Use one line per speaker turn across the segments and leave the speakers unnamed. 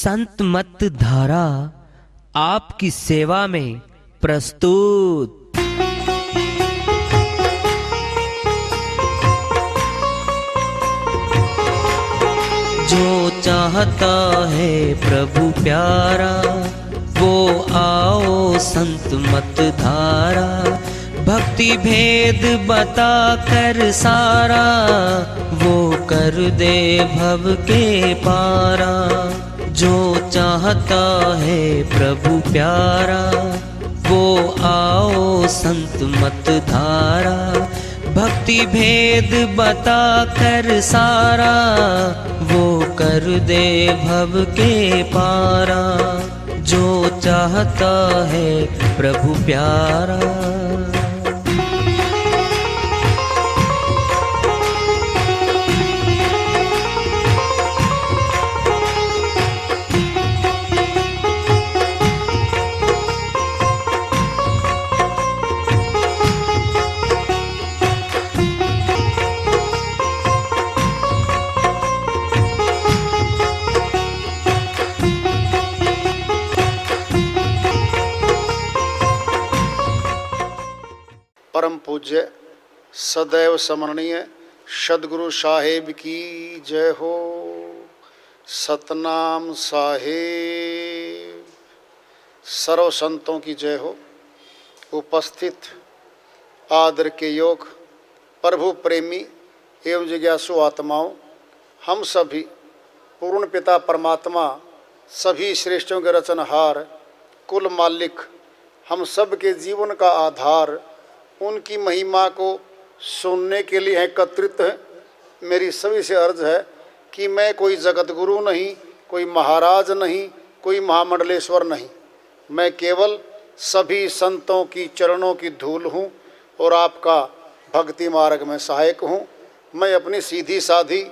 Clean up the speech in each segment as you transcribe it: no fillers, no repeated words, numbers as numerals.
संत मत धारा आपकी सेवा में प्रस्तुत। जो चाहता है प्रभु प्यारा वो आओ संत मत धारा। भक्ति भेद बता कर सारा वो कर दे भव के पारा। जो चाहता है प्रभु प्यारा वो आओ संत मत धारा। भक्ति भेद बता कर सारा वो कर दे भव के पारा। जो चाहता है प्रभु प्यारा।
परम पूज्य सदैव स्मरणीय सदगुरु साहेब की जय हो। सतनाम साहेब। सर्व संतों की जय हो। उपस्थित आदर के योग प्रभु प्रेमी एवं जिज्ञासु आत्माओं, हम सभी पूर्ण पिता परमात्मा सभी श्रेष्ठों के रचनहार कुल मालिक हम सब के जीवन का आधार उनकी महिमा को सुनने के लिए एकत्रित है। मेरी सभी से अर्ज है कि मैं कोई जगत गुरु नहीं, कोई महाराज नहीं, कोई महामंडलेश्वर नहीं। मैं केवल सभी संतों की चरणों की धूल हूँ और आपका भक्ति मार्ग में सहायक हूँ। मैं अपनी सीधी साधी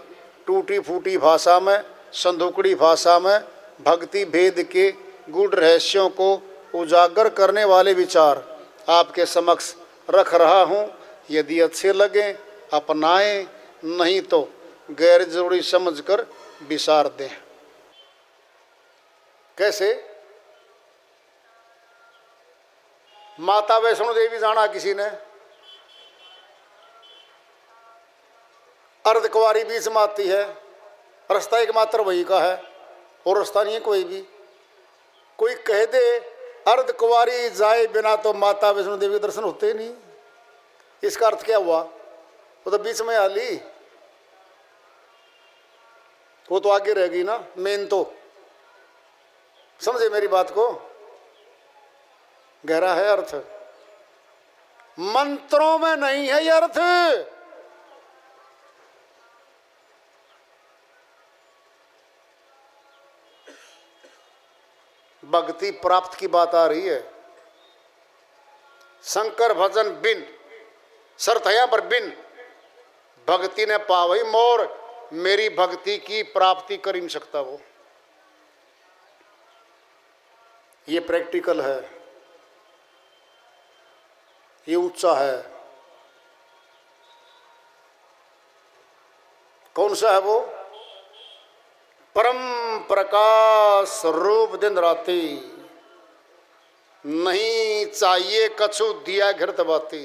टूटी फूटी भाषा में, संदूकड़ी भाषा में भक्ति भेद के गूढ़ रहस्यों को उजागर करने वाले विचार आपके समक्ष रख रहा हूँ। यदि अच्छे लगें अपनाएं, नहीं तो गैर जरूरी समझकर विसार दें। कैसे? माता वैष्णो देवी जाना किसी ने, अर्धकुंवारी बीच में आती है, रास्ता एकमात्र वही का है और रास्ता नहीं है कोई भी। कोई कह दे अर्धकुंवारी जाए बिना तो माता वैष्णो देवी के दर्शन होते नहीं, इसका अर्थ क्या हुआ? वो तो बीच में आ ली, वो तो आगे रह गई ना। मेन तो समझे मेरी बात को? गहरा है अर्थ, मंत्रों में नहीं है ये अर्थ। भक्ति प्राप्त की बात आ रही है। शंकर भजन बिन शर्त है पर बिन भक्ति ने पावई मोर। मेरी भक्ति की प्राप्ति कर ही नहीं सकता वो। ये प्रैक्टिकल है, ये ऊंचा है। कौन सा है वो? परम प्रकाश रूप दिन राती, नहीं चाहिए कछु दिया घृत बाती।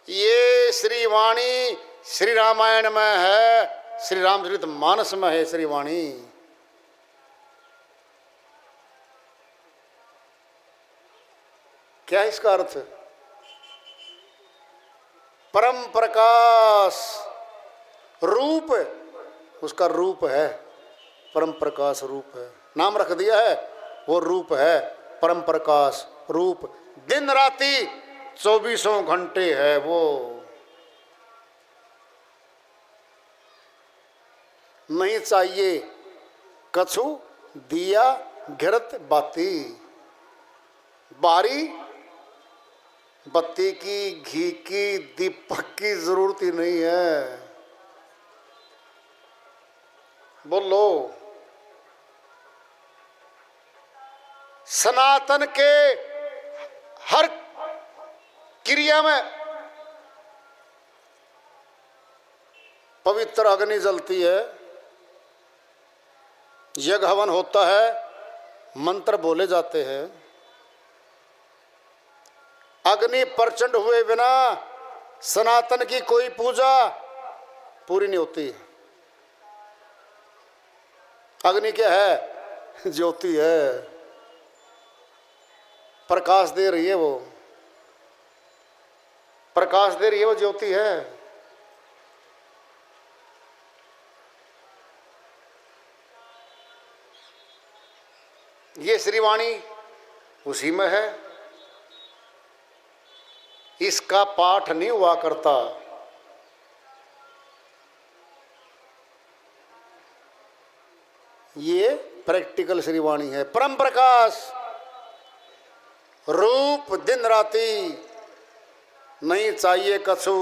ये श्री वाणी श्री रामायण में है, श्री रामचरित मानस में है श्री वाणी। क्या है इसका अर्थ? परम प्रकाश रूप, उसका रूप है, परम प्रकाश रूप है। नाम रख दिया है, वो रूप है परम प्रकाश रूप। दिन राति 24 घंटे है वो। नहीं चाहिए कछु दिया घृत बाती। बारी बत्ती की, घी की, दीपक की जरूरत ही नहीं है। बोलो, सनातन के हर क्रिया में पवित्र अग्नि जलती है। यज्ञ हवन होता है, मंत्र बोले जाते हैं, अग्नि प्रचंड हुए बिना सनातन की कोई पूजा पूरी नहीं होती। अग्नि क्या है? ज्योति है, प्रकाश दे रही है, वो प्रकाश दे रही है, वो ज्योति है। ये श्रीवाणी उसी में है। इसका पाठ नहीं हुआ करता। ये प्रैक्टिकल श्रीवाणी है। परम प्रकाश रूप दिन राति, नहीं चाहिए कछु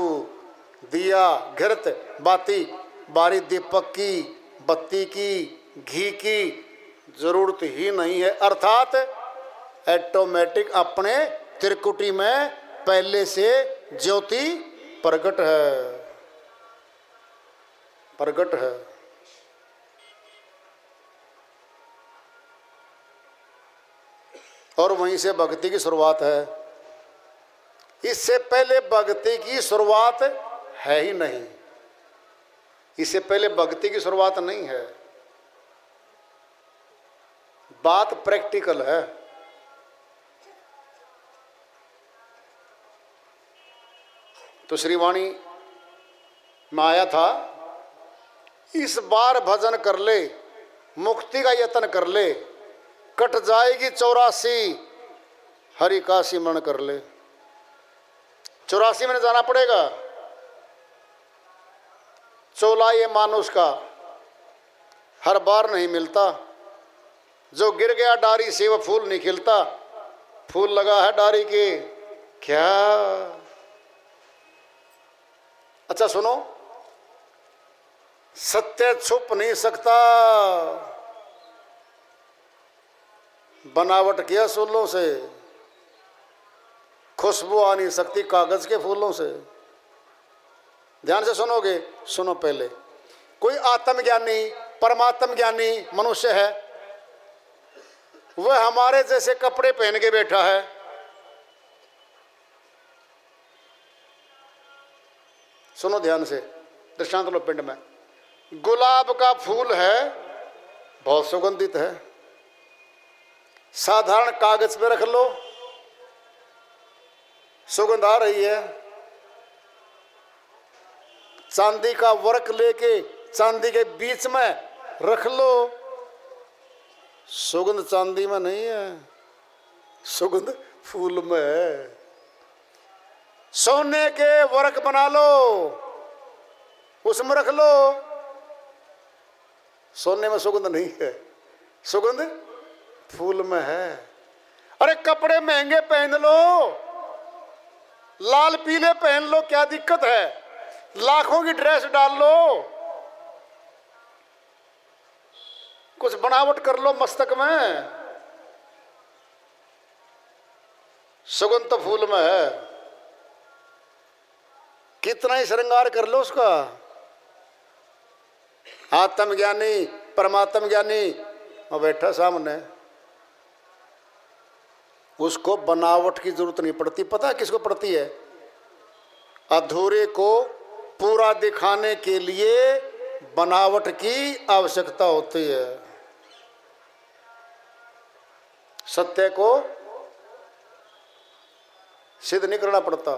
दिया घृत बाती, बारी दीपक की बत्ती की घी की जरूरत ही नहीं है। अर्थात ऑटोमेटिक अपने त्रिकुटी में पहले से ज्योति प्रकट है। और वहीं से भक्ति की शुरुआत है। इससे पहले भक्ति की शुरुआत है ही नहीं। इससे पहले भक्ति की शुरुआत नहीं है। बात प्रैक्टिकल है। तो श्रीवाणी में आया था, इस बार भजन कर ले, मुक्ति का यत्न कर ले, कट जाएगी 84, हरि का सिमरण कर ले। 84 में जाना पड़ेगा। चोला ये मानुष का हर बार नहीं मिलता। जो गिर गया डारी से वो फूल नहीं खिलता। फूल लगा है डारी के क्या? अच्छा सुनो, सत्य छुप नहीं सकता। बनावट किया फूलों से, खुशबू आ नहीं सकती कागज के फूलों से। ध्यान से सुनोगे? सुनो पहले। कोई आत्मज्ञानी परमात्म ज्ञानी मनुष्य है, वह हमारे जैसे कपड़े पहन के बैठा है। सुनो ध्यान से, दृष्टांत लो। पिंड में गुलाब का फूल है, बहुत सुगंधित है। साधारण कागज पे रख लो, सुगंध आ रही है। चांदी का वर्क लेके चांदी के बीच में रख लो, सुगंध चांदी में नहीं है, सुगंध फूल में है। सोने के वर्क बना लो, उसमें रख लो, सोने में सुगंध नहीं है, सुगंध फूल में है। अरे कपड़े महंगे पहन लो, लाल पीले पहन लो, क्या दिक्कत है? लाखों की ड्रेस डाल लो, कुछ बनावट कर लो मस्तक में, सुगंध तो फूल में है। कितना ही श्रृंगार कर लो उसका। आत्मज्ञानी परमात्म ज्ञानी और बैठा सामने, उसको बनावट की जरूरत नहीं पड़ती। पता है किसको पड़ती है? अधूरे को पूरा दिखाने के लिए बनावट की आवश्यकता होती है। सत्य को सिद्ध नहीं करना पड़ता।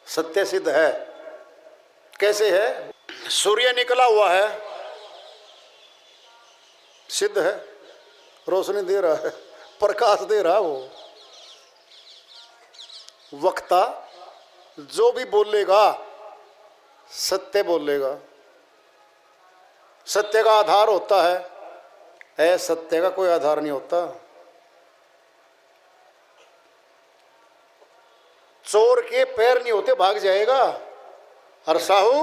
सत्य सिद्ध है। कैसे है? सूर्य निकला हुआ है, सिद्ध है, रोशनी दे रहा है, प्रकाश दे रहा है। वो वक्ता जो भी बोलेगा सत्य बोलेगा। सत्य का आधार होता है, असत्य का कोई आधार नहीं होता। चोर के पैर नहीं होते, भाग जाएगा। और साहू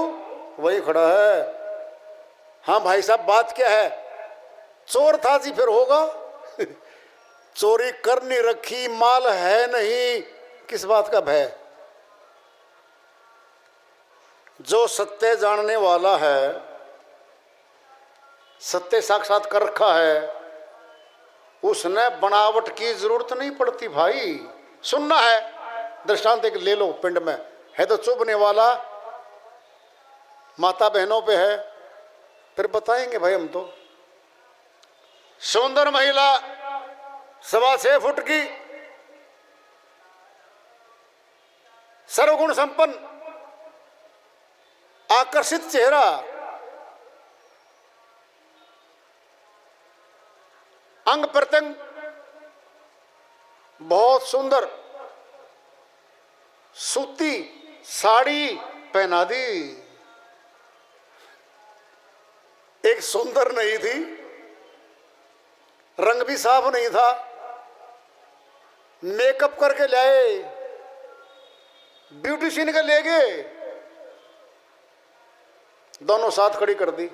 वही खड़ा है। हाँ भाई साहब, बात क्या है? चोर था जी, फिर होगा। चोरी कर नहीं रखी, माल है नहीं, किस बात का भय? जो सत्य जानने वाला है सत्य साक्षात कर रखा है, उसने बनावट की जरूरत नहीं पड़ती भाई। सुनना है दृष्टांत एक ले लो, पिंड में है तो चुभने वाला माता बहनों पे है, फिर बताएंगे भाई हम तो। सुंदर महिला 6.25 फुट की, सर्वगुण संपन्न, आकर्षित चेहरा, अंग प्रत्यंग बहुत सुंदर, सूती साड़ी पहना दी। एक सुंदर नहीं थी, रंग भी साफ नहीं था, मेकअप करके लाए, ब्यूटिशियन के ले गए, दोनों साथ खड़ी कर दी।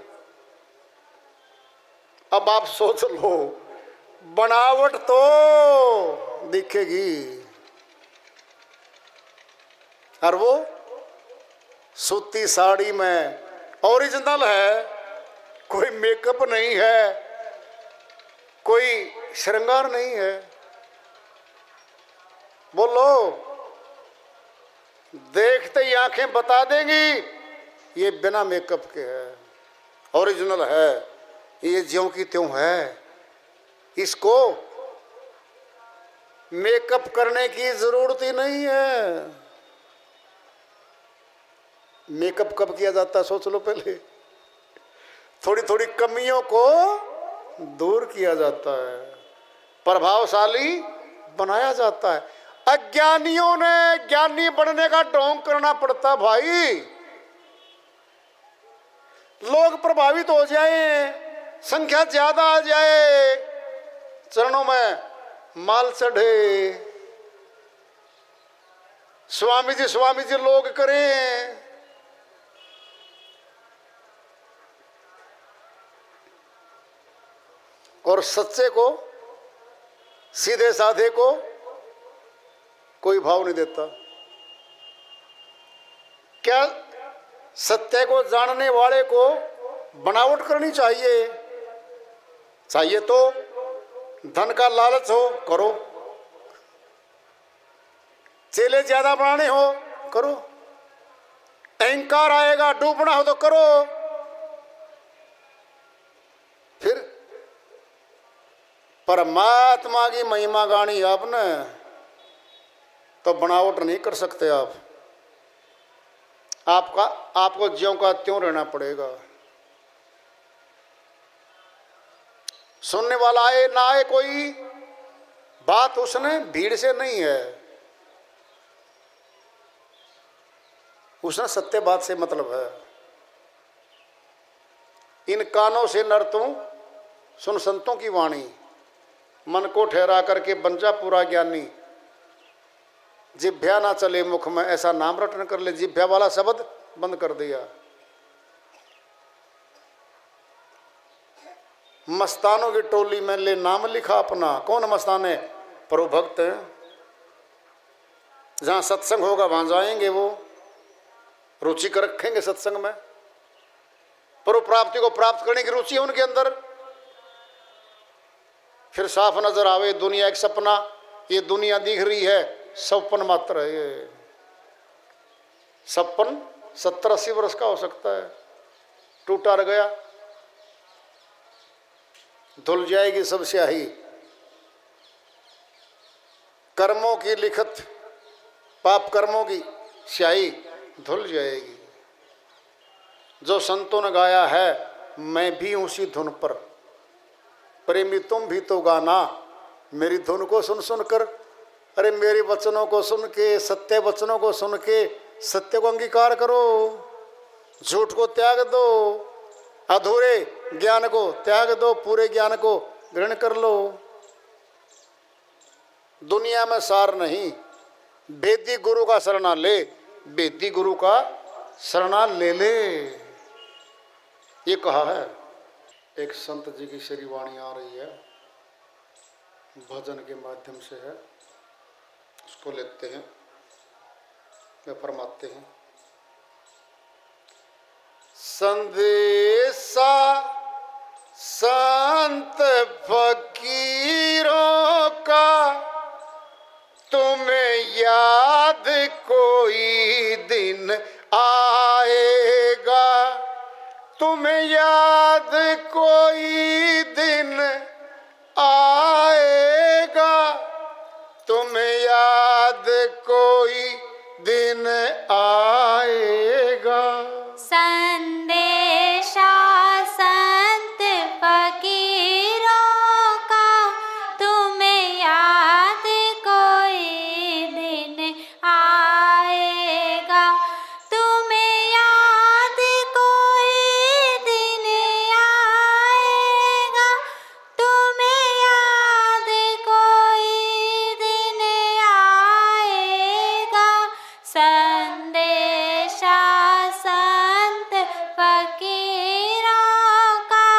अब आप सोच लो, बनावट तो दिखेगी, और वो सूती साड़ी में ओरिजिनल है, कोई मेकअप नहीं है, कोई श्रृंगार नहीं है। बोलो, देखते ही आंखें बता देंगी ये बिना मेकअप के है, ओरिजिनल है, ये ज्यों की त्यों है, इसको मेकअप करने की जरूरत ही नहीं है। मेकअप कब किया जाता है सोच लो पहले, थोड़ी थोड़ी कमियों को दूर किया जाता है, प्रभावशाली बनाया जाता है। अज्ञानियों ने ज्ञानी बनने का ढोंग करना पड़ता भाई, लोग प्रभावित हो जाएं, संख्या ज्यादा आ जाए, चरणों में माल चढ़े, स्वामी जी लोग करें। और सच्चे को, सीधे साधे को कोई भाव नहीं देता। क्या सत्य को जानने वाले को बनावट करनी चाहिए? चाहिए तो धन का लालच हो करो, चेले ज्यादा बनाने हो करो, अहंकार आएगा डूबना हो तो करो, फिर परमात्मा की महिमा गानी आपने तो बनावट नहीं कर सकते आप। आपको ज्यों का त्यों रहना पड़ेगा। सुनने वाला आए ना आए, कोई बात उसने भीड़ से नहीं है, उसने सत्य बात से मतलब है। इन कानों से नर तू सुन संतों की वाणी, मन को ठहरा करके बन जा पूरा ज्ञानी। जिभ्या ना चले मुख में, ऐसा नाम रटन कर ले। जिभ्या वाला शब्द बंद कर दिया। मस्तानों की टोली में ले नाम लिखा अपना। कौन मस्तान है? प्रभु भक्त है। जहां सत्संग होगा वहां जाएंगे, वो रुचि कर रखेंगे सत्संग में। प्रभु प्राप्ति को प्राप्त करने की रुचि है उनके अंदर। फिर साफ नजर आवे दुनिया एक सपना, ये दुनिया दिख रही है सपन मात्र है। ये सपन 70-80 वर्ष का हो सकता है, टूटा रह गया, धुल जाएगी सब स्याही। कर्मों की लिखत, पाप कर्मों की स्याही धुल जाएगी। जो संतों ने गाया है, मैं भी उसी धुन पर, प्रेमी तुम भी तो गाना मेरी धुन को सुन सुन कर। अरे मेरे वचनों को सुन के, सत्य वचनों को सुन के सत्य को अंगीकार करो, झूठ को त्याग दो, अधूरे ज्ञान को त्याग दो, पूरे ज्ञान को ग्रहण कर लो। दुनिया में सार नहीं, वेदी गुरु का शरणा ले, वेदी गुरु का शरणा ले ले, ये कहा है। एक संत जी की श्री वाणी आ रही है, भजन के माध्यम से है, उसको लेते हैं, वे फरमाते हैं। संदेशा संत फकीरों का तुम्हें याद कोई दिन आएगा, तुम्हें याद कोई दिन आएगा, तुम्हें याद कोई दिन आएगा।
संदेशा संत फकीरों का तुम्हें याद कोई दिन आएगा, तुम्हें याद कोई दिन आएगा, तुम्हें याद कोई दिन आएगा। संदेशा संत फकीरों का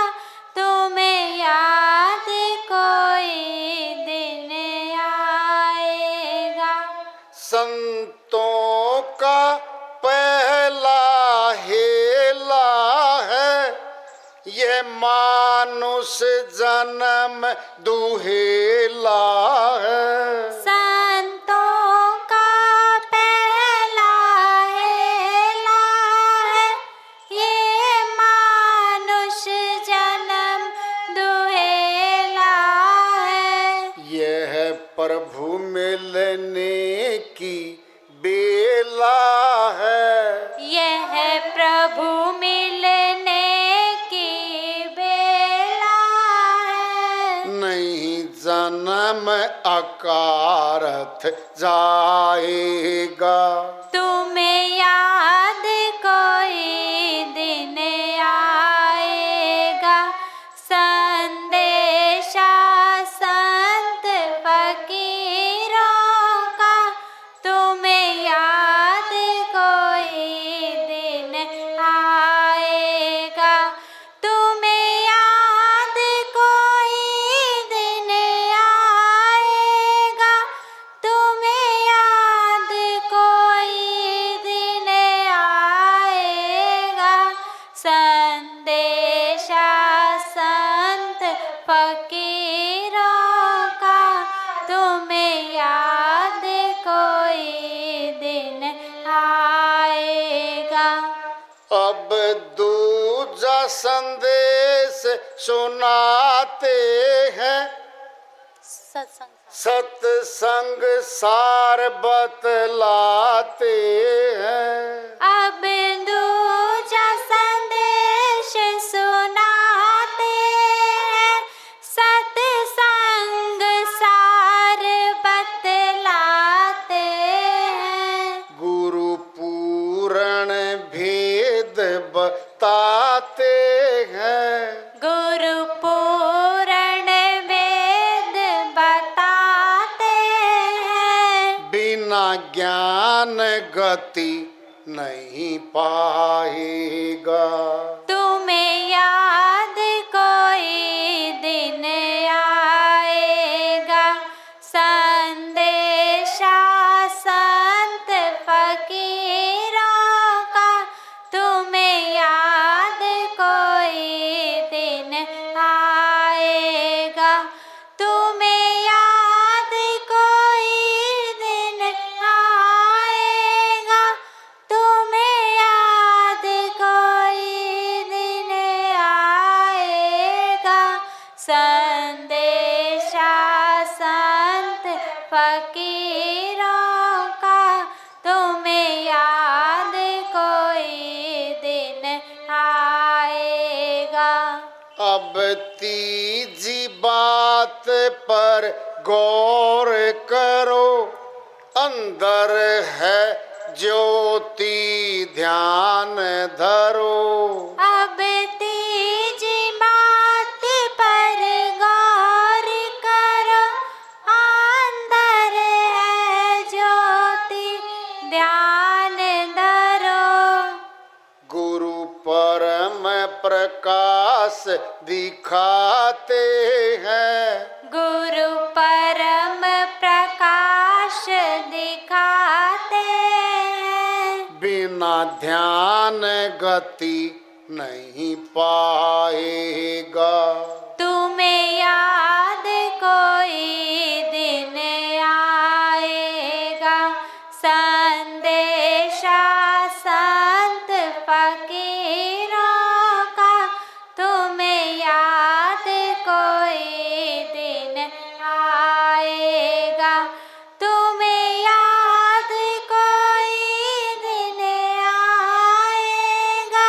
तुम्हें याद कोई दिन आएगा।
संतों का पहला हेला है, ये मानुष जन्म दुहेला है।
संतों का पहला हेला है, ये मानुष जन्म दुहेला है।
यह प्रभु मिलने की बेला है,
यह प्रभु मिलने की बेला है।
नहीं जन्म अकारथ जाएगा,
तुम्हें याद कोई दिन आएगा। संदेशा संत फकीरों का तुम्हें याद कोई दिन आएगा, तुम्हें याद कोई दिन आएगा, तुम्हें याद कोई दिन आएगा। संदेशा संत फकीरों का तुम्हें याद कोई दिन आएगा।
अब दूजा संदेश सुनाते हैं, सत्संग सार बतलाते हैं।
अब दूजा संदेश सुनाते हैं, सत्संग सार बतलाते हैं।
गुरु पूर्ण भेद बताते हैं,
गुरु पूर्ण वेद बताते हैं।
बिना ज्ञान गति नहीं पाएगा।
तुम्हें याद कोई दिन आएगा। संदेशा संत फकीरों का तुम्हें याद कोई दिन आएगा, तुम्हें याद कोई दिन आएगा, तुम्हें याद कोई दिन आएगा। संदेशा संत फकीरों का तुम्हें याद कोई दिन आएगा।
अब तीजी बात पर गौर करो, अंदर है ज्योति ध्यान धरो।
अब तीजी बात पर गौर करो, अंदर है ज्योति ध्यान धरो।
गुरु परम प्रकाश दिखाते हैं,
गुरु परम प्रकाश दिखाते हैं।
बिना ध्यान गति नहीं पाएगा।
तुम्हें याद कोई दिन आएगा, संदेशा संत फकीरों का। तुम्हें याद कोई दिन आएगा, तुम्हें याद कोई दिन आएगा,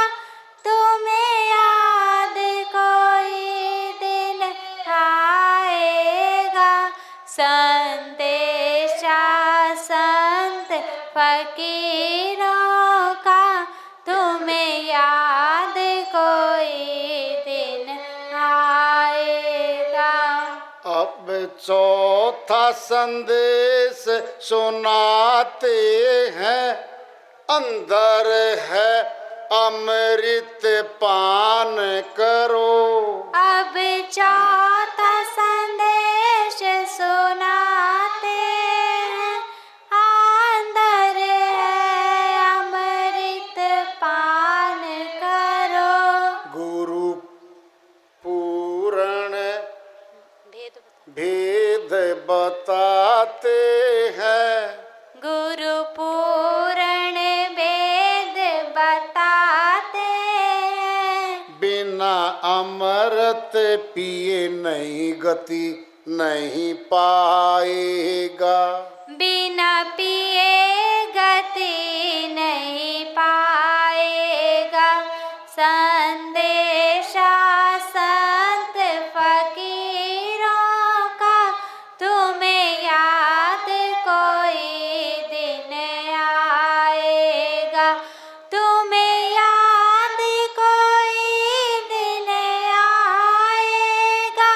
तुम्हें याद कोई दिन आएगा, संदेशा संत फकीरों का। तुम्हें याद कोई दिन आएगा।
अब चौथा संदेश सुनाते हैं, अंदर है अमृत पान करो।
अब चौथा संदेश सुनाते हैं, अंदर है अमृत पान करो।
गुरु पूर्ण
भेद
भेद बताते हैं,
गुरु पूर्ण वेद बताते हैं।
बिना अमृत पिए नहीं गति नहीं पाएगा।
बिना पिए गति नहीं पाएगा, संदेशा संत फकीरों का। तुम्हें याद कोई दिन आएगा, तुम्हें याद कोई दिन आएगा,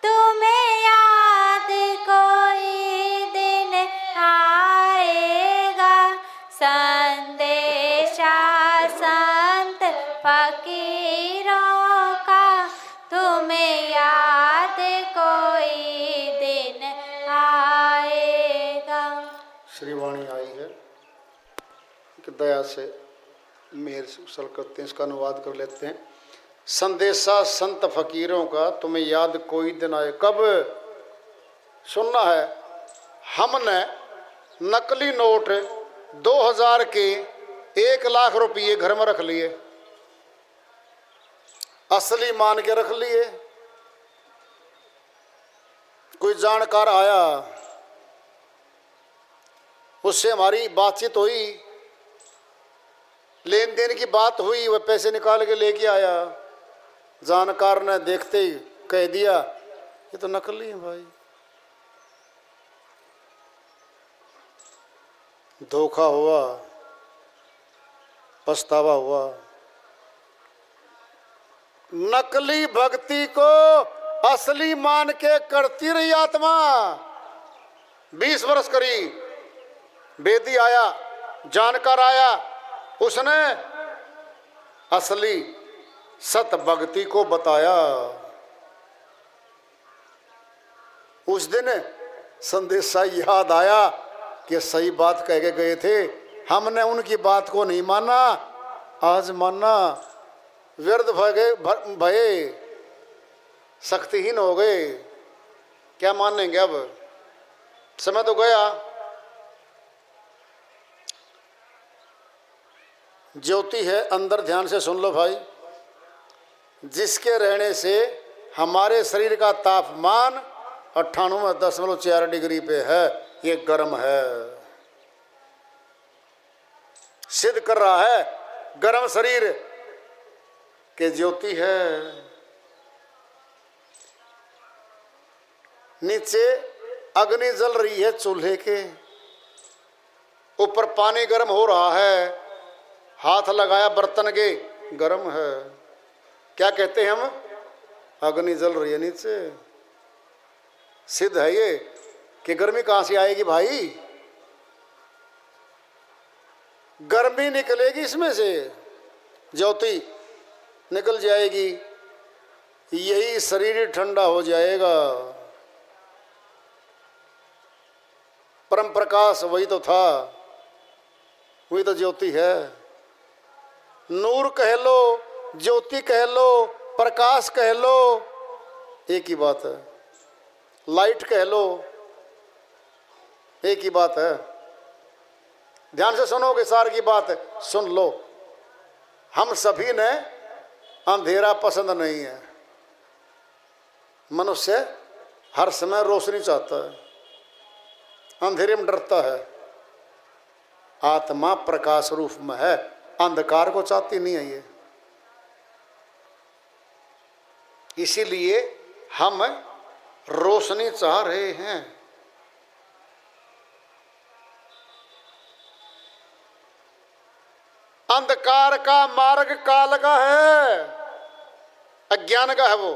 तुम्हें याद कोई दिन आएगा, संदेशा संत फकीरों का। तुम्हें याद कोई दिन आएगा।
श्रीवाणी आई है कि दया से मेहर से कुशल करते हैं, इसका अनुवाद कर लेते हैं। संदेशा संत फकीरों का, तुम्हें याद कोई दिन आए। कब सुनना है? हमने नकली नोट 2000 के 1 लाख रुपये घर में रख लिए, असली मान के रख लिए। कोई जानकार आया, उससे हमारी बातचीत हुई, लेन देन की बात हुई, वह पैसे निकाल के लेके आया। जानकार ने देखते ही कह दिया ये तो नकली है भाई। धोखा हुआ, पछतावा हुआ। नकली भक्ति को असली मान के करती रही आत्मा। 20 वर्ष करी, वेदी आया, जानकार आया, उसने असली सत भक्ति को बताया। उस दिन संदेशा याद आया कि सही बात कह के गए थे, हमने उनकी बात को नहीं माना, आज माना। व्यर्थ भये, शक्तिहीन हो गए, क्या मानेंगे अब? समय तो गया। ज्योति है अंदर, ध्यान से सुन लो भाई। जिसके रहने से हमारे शरीर का तापमान 98.4 डिग्री पे है, ये गर्म है। सिद्ध कर रहा है गर्म शरीर के ज्योति है। नीचे अग्नि जल रही है चूल्हे के ऊपर, पानी गर्म हो रहा है, हाथ लगाया बर्तन के, गर्म है। क्या कहते हैं हम? अग्नि जल रही है नीचे। सिद्ध है ये कि गर्मी कहां से आएगी भाई? गर्मी निकलेगी इसमें से, ज्योति निकल जाएगी, यही शरीर ठंडा हो जाएगा। परम प्रकाश वही तो था, वही तो ज्योति है। नूर कह लो, ज्योति कह लो, प्रकाश कह लो, एक ही बात है। लाइट कह लो, एक ही बात है। ध्यान से सुनोगे, सार की बात है, सुन लो। हम सभी ने अंधेरा पसंद नहीं है। मनुष्य हर समय रोशनी चाहता है, अंधेरे में डरता है। आत्मा प्रकाश रूप में है, अंधकार को चाहती नहीं है ये। इसीलिए हम रोशनी चाह रहे हैं। अंधकार का मार्ग काल का है, अज्ञान का है। वो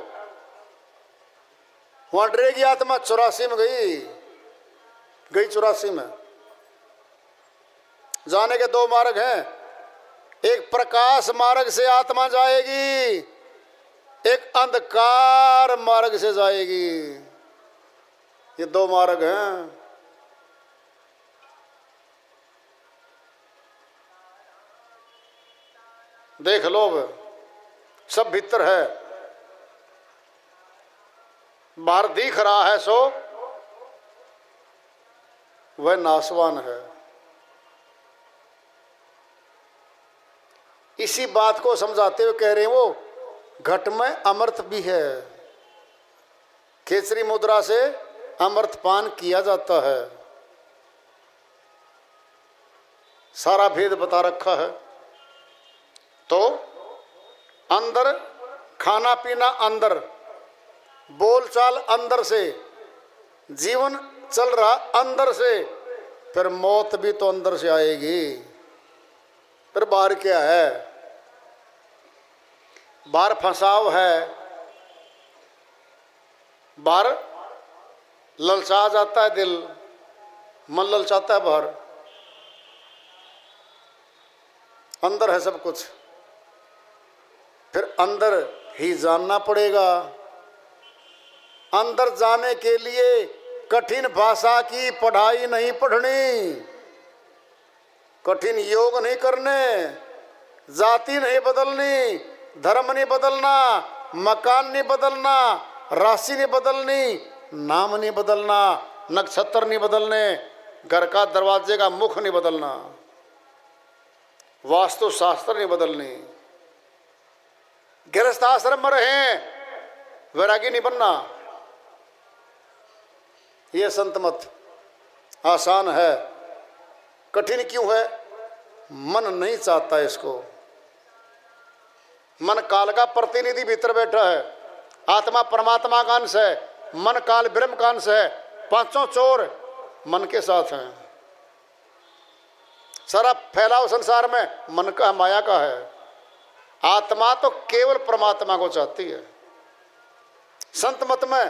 वहां डरेगी आत्मा। 84 में गई 84 में। जाने के 2 मार्ग हैं। एक प्रकाश मार्ग से आत्मा जाएगी, एक अंधकार मार्ग से जाएगी। ये 2 मार्ग हैं। देख लो, सब भीतर है। बाहर दिख रहा है सो वह नाशवान है। इसी बात को समझाते हुए कह रहे हैं, वो घट में अमृत भी है। खेचरी मुद्रा से अमृत पान किया जाता है। सारा भेद बता रखा है। तो अंदर खाना पीना, अंदर बोलचाल अंदर से, जीवन चल रहा अंदर से, फिर मौत भी तो अंदर से आएगी। फिर बाहर क्या है? बाहर फंसाव है, बाहर ललचा जाता है दिल, मन ललचाता है बाहर। अंदर है सब कुछ। फिर अंदर ही जानना पड़ेगा। अंदर जाने के लिए कठिन भाषा की पढ़ाई नहीं पढ़नी, कठिन योग नहीं करने, जाति नहीं बदलनी, धर्म नहीं बदलना, मकान नहीं बदलना, राशि नहीं बदलनी, नाम नहीं बदलना, नक्षत्र नहीं बदलने, घर का दरवाजे का मुख नहीं बदलना, वास्तु शास्त्र नहीं बदलनी। गृहस्थ आश्रम में रहें, वैरागी नहीं बनना। ये संत मत आसान है। कठिन क्यों है? मन नहीं चाहता इसको। मन काल का प्रतिनिधि भीतर बैठा है। आत्मा परमात्मा का अंश है, मन काल ब्रह्म का अंश है। 5 चोर मन के साथ हैं। सारा फैलाव संसार में मन का, माया का है। आत्मा तो केवल परमात्मा को चाहती है। संत मत में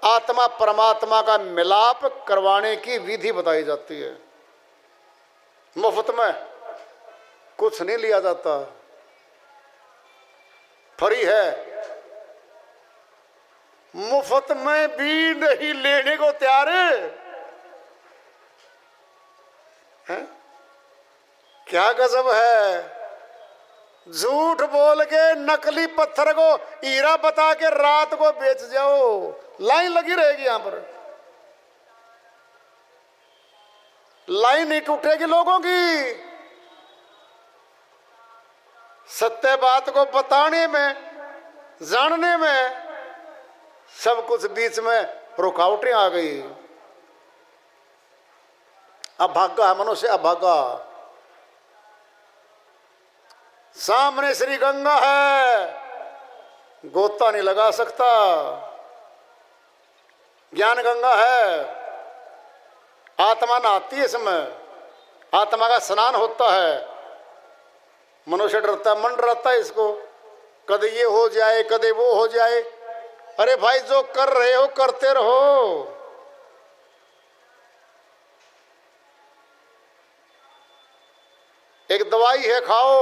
आत्मा परमात्मा का मिलाप करवाने की विधि बताई जाती है। मुफ्त में कुछ नहीं लिया जाता, फ्री है। मुफ्त में भी नहीं लेने को तैयार है। क्या गजब है। झूठ बोल के नकली पत्थर को हीरा बता के रात को बेच जाओ, लाइन लगी रहेगी। यहां पर लाइन नहीं टूटेगी लोगों की। सत्य बात को बताने में, जानने में सब कुछ बीच में रुकावटें आ गई। अभागा है मनुष्य, अभागा। सामने श्री गंगा है, गोता नहीं लगा सकता। ज्ञान गंगा है, आत्मा नहाती है इसमें, आत्मा का स्नान होता है। मनुष्य डरता है, मन डरता है इसको, कदे ये हो जाए, कदे वो हो जाए। अरे भाई, जो कर रहे हो करते रहो। एक दवाई है, खाओ,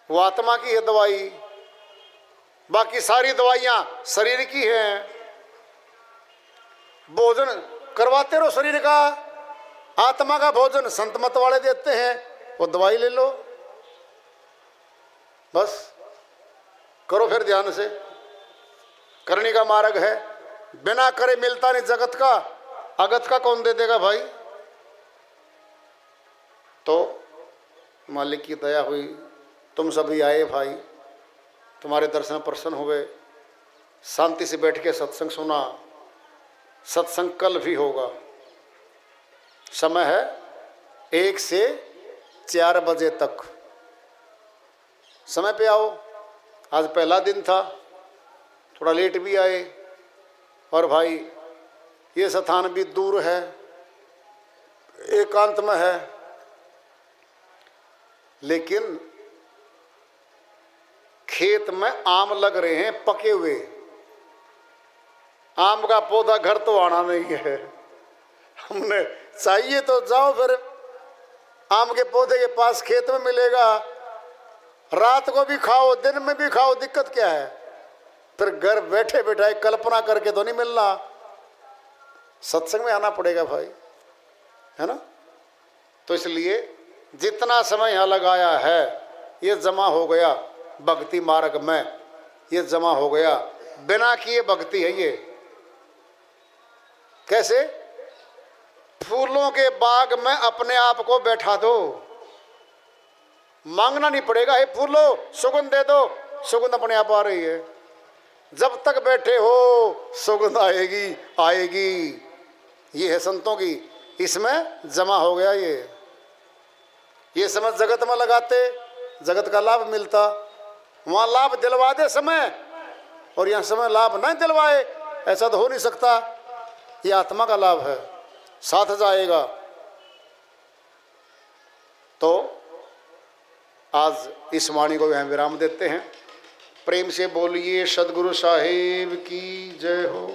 वो आत्मा की है दवाई। बाकी सारी दवाइयां शरीर की हैं। भोजन करवाते रहो शरीर का, आत्मा का भोजन संत मत वाले देते हैं, वो दवाई ले लो। बस करो फिर ध्यान से। करने का मार्ग है, बिना करे मिलता नहीं जगत का, अगत का कौन दे देगा भाई। तो मालिक की दया हुई, तुम सभी आए भाई, तुम्हारे दर्शन प्रसन्न हुए, शांति से बैठ के सत्संग सुना। सत्संग कल भी होगा, समय है 1 से 4 बजे तक, समय पे आओ। आज पहला दिन था, थोड़ा लेट भी आए, और भाई ये स्थान भी दूर है, एकांत में है, लेकिन खेत में आम लग रहे हैं पके हुए। आम का पौधा घर तो आना नहीं है, हमने चाहिए तो जाओ फिर आम के पौधे के पास, खेत में मिलेगा, रात को भी खाओ दिन में भी खाओ, दिक्कत क्या है। फिर घर बैठे बैठाए कल्पना करके तो नहीं मिलना, सत्संग में आना पड़ेगा भाई, है ना। तो इसलिए जितना समय यहाँ लगाया है ये जमा हो गया भक्ति मार्ग में, ये जमा हो गया। बिना किए भक्ति है ये। कैसे? फूलों के बाग में अपने आप को बैठा दो, मांगना नहीं पड़ेगा, हे फूलो सुगंध दे दो, सुगंध अपने आप आ रही है। जब तक बैठे हो सुगंध आएगी आएगी। ये है संतों की, इसमें जमा हो गया ये समय जगत में लगाते, जगत का लाभ मिलता। वहाँ लाभ दिलवा दे समय, और यहाँ समय लाभ नहीं दिलवाए, ऐसा तो हो नहीं सकता। ये आत्मा का लाभ है, साथ जाएगा। तो आज इस वाणी को यहाँ विराम देते हैं। प्रेम से बोलिए सद्गुरु साहिब की जय हो।